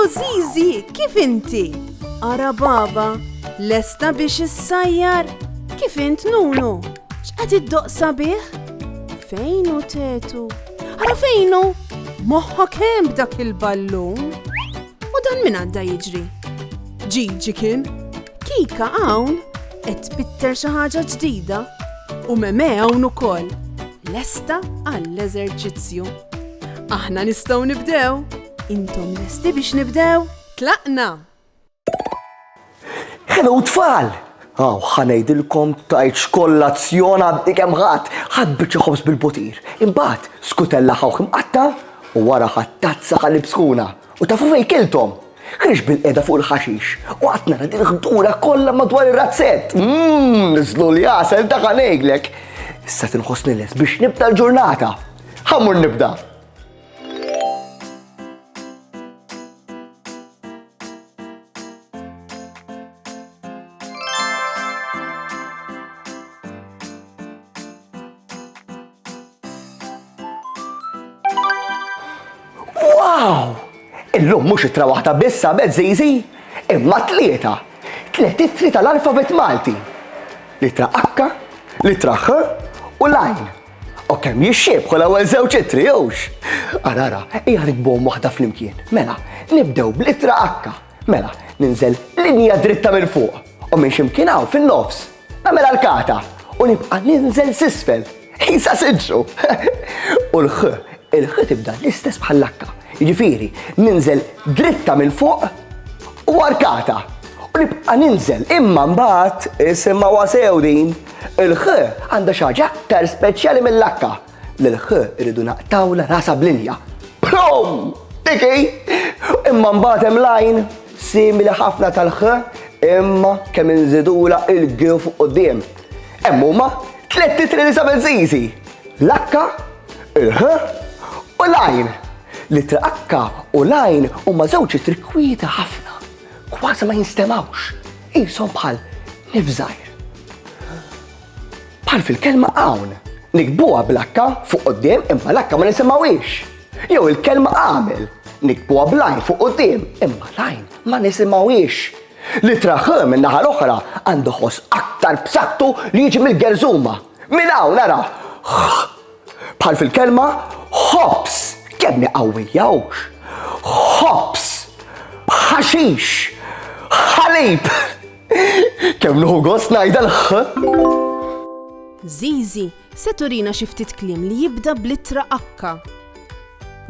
Zizi, kif inti? Ara baba, lesta biex issajjar? Kif int Nunu? X'qed iddoqsa bih? Fejnu tetu? Ara fejnu? Moħħok hemm b'dak il-ballun? U dan min għadda jiġri? Ġiġi kien? Kika hawn qed tbitter xi ħaġa ġdida u Meme hawn ukoll lesta għall-eżerċizzju. Aħna nistgħu nibdew. Intom lesti biex nibdew? Tlaqna! Hello tfal! Ħanejdilkom tajt xkollazzjon għabdi kemm ħadd ħadd biċċa ħobs bil-botir. Imbagħad skutella ħawħ imqatta u wara ħadd tazza ħalib sħuna. U tafu fejn kiltom? Ħriġ bil-qeda fuq il-ħaxix u qatt nara din ħdura kollha madwar ir-razzett. Niżlu li jasel ta' ħanejlek. Issa tinħossni les biex nibda l-ġurnata. Ħammur nibda. Wow! Illum mhux ittra waħda biss sabet Zizi, imma tlieta. Tliet ittri tal-alfabet Malti. Litra H, litra H u lajn. U kemm jixxiebħu l-ewwel żewġ ittri jewx. Ara, ejja nikbuhom waħda flimkien. Mela, nibdew b'litra H. Mela, ninżel linja dritta minn fuq u minn x'imkien hawn fin-nofs. Nagħmel l-kata u nibqa' ninżel s'isfel. Isa sinxu. U il-H tibda l-istess bħall-H. Jiġifieri, ninżel dritta minn fuq u arkata. U nibqa' ninżel imma mbagħad isimma wasew din. Il-H għandha xi ħaġa aktar speċjali mill-H. Lil-H iridu naqtawla rasa b'linja. Prom! Tiki! Imma mbagħad hemm lajn simili ħafna tal-H imma kemm inżidula il-G fuq quddiem. Hemm huma tliet titri li sabel Zizi. L-H, il-H u lajn. Litra H u lajn huma żewġ trikwieta ħafna. Kważi ma jinstemawx. Ishom bħal nifżajr. Bħal fil-kelma hawn. Nikbuha bl-H fuq quddiem imma l-H ma nisimgħuhiex. Jew il-kelma għamel. Nikbuha b'lajn fuq quddiem imma lajn ma nisimgħuhiex. Litra H min-naħa l-oħra għandu ħoss aktar b'saħħtu li jiġi mill-gerżuma. Minn hawn nara. Bħal fil-kelma hops. Kemm niqawwijawx. Hops. Ħaxix. Ħalib. Kemm nuħu gost ngħidha l-H. Zizi, se turina xi ftit kliem li jibda b'littra H.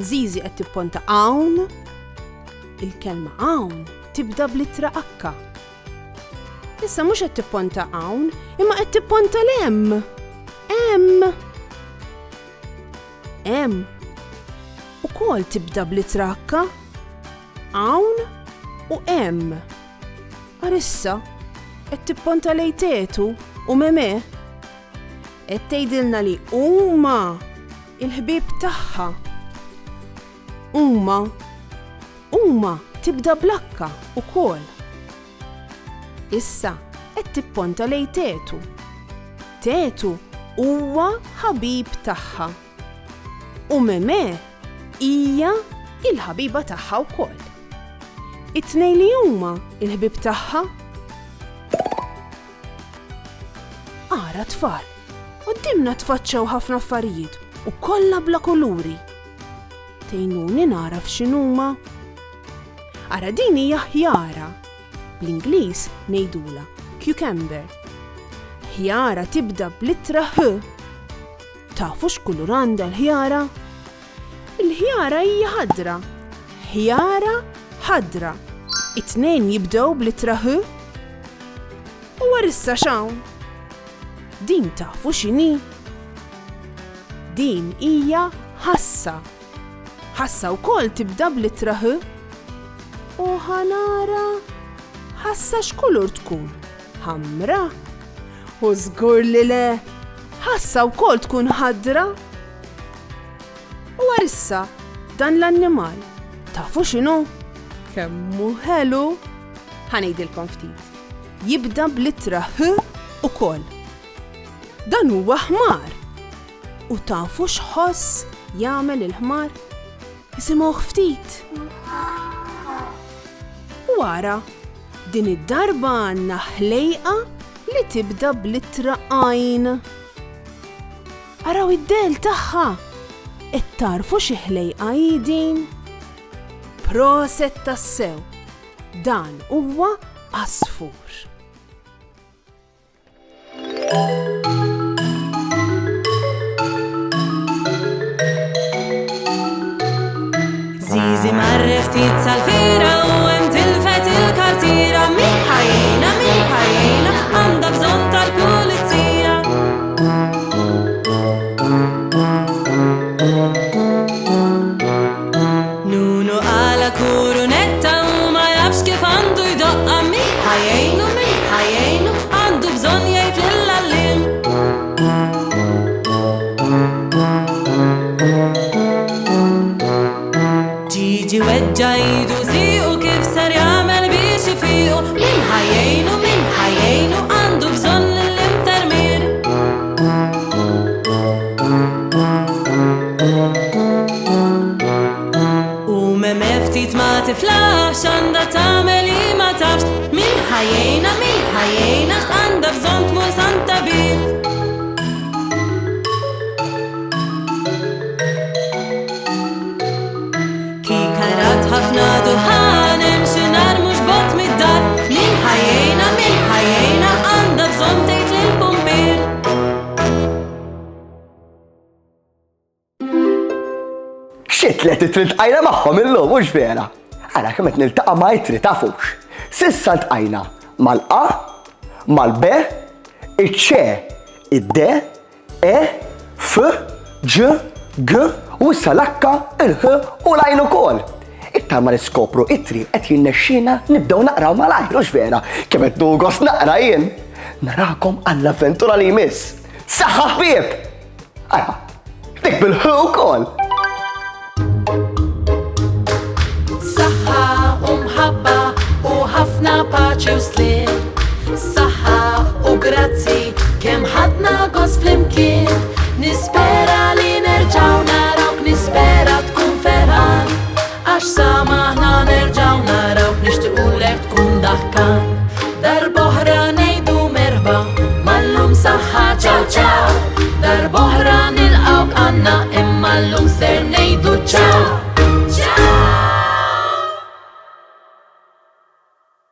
Zizi qed tipponta hawn. Il-kelma hawn tibda b'littra H. Issa mhux qed tipponta hawn, imma qed tipponta l-M. M. Ukoll tibda b'littra H. Hawn u M. Arissa qed tipponta lejn tetu u Meme. Qed tgħidilna li huma il-ħbieb tagħha. Huma tibda bl-H ukoll. Issa qed tipponta lejn tetu. Tetu huwa ħabib tagħha. U Meme hija il-ħabiba tagħha wkoll. It-tnejn li huma il-ħbieb tagħha. Ara tfal, qudiemna tfaċċaw ħafna affarijiet u kollha bla kuluri. Tgħinuni naraf x'inhuma. Ara din hija ħjara. Bl-Ingliż ngħidula cucumber. Ħjara tibda b'littra H. Tafu x'kulur għandha l-ħjara? Il-ħjara hija ħadra. Ħjara ħadra. It-tnejn jibdew b'littra H. U warissa x'hawn? Din tafu x'inhi? Din hija ħassa. Ħassa wkoll tibda b'littra H. U ħanara ħassa x'kulur tkun? Ħamra? U żgur li le. Ħassa wkoll tkun ħadra. U warissa dan l-annimal tafu x'inhu? Kemmu ħelu. Ħanejdilkom ftit. Jibda b'littra H ukoll. Dan huwa ħmar. U tafu x'ħoss jagħmel il-ħmar? Isimgħuh ftit. wara. Din id-darba għandna ħlejqa li tibda b'littra għajn. Araw id-del tagħha. Tarfu xi ħlejqa din? Proset tassew. Dan huwa għasfur. Zizi marre ftit sal-fira u hemm tilfet il-kartira. Min ħajjejna għandha bżonn tal-pulizija. Nunu għala kurunetta u ma jafx kif għandu jdoqqa. Min ħajjejnu għandu bżonn jgħid lill-għallim. Ġiġi weġġa jidu ziqu kif ser jagħmel biex ifiqu. Min ħajjejnu għandu bżonn l-imtermir. U meme ftit ma tiflax għandha tagħmel li ma tafx. Min ħajjejna għandha bżonn tmur Santa Bil. Kikarat ħafna duħan imxi nar mhux bot mid-dar. Min ħajjejna għandha bżonn tgħid lill-pumpier. Xi tliet itri tqajna magħhom illum mhux vera. Ara kemm qed niltaqa' ma' itri tafux. Sissa ltqajna mal-A, mal-B, iċ-C, id-D, E, F, G, G u issa l-H, il-H u l-għajn ukoll. Iktar ma niskopru itri qed jinnexxina nibdew naqraw malajr mhux vera. Kemm qed nugos naqra jien. Narakom għall-avventura li jmiss. Saħħa ħbieb! Ara, dik bil-H ukoll. Saħħa u mħabba u ħafna paċi u slim. Saħħa u grazzi kemm ħadna gost flimkien. Nispera li nerġaw narawk, nispera tkun ferħan. Għax samaħna nerġaw narawk, nixtiequlek tkun daħkan. Darb'oħra ngħidu merħba, mallum saħħa ċaw ċaw. Darb'oħra nilqawk għandna imma llum ser ngħidu ċaw.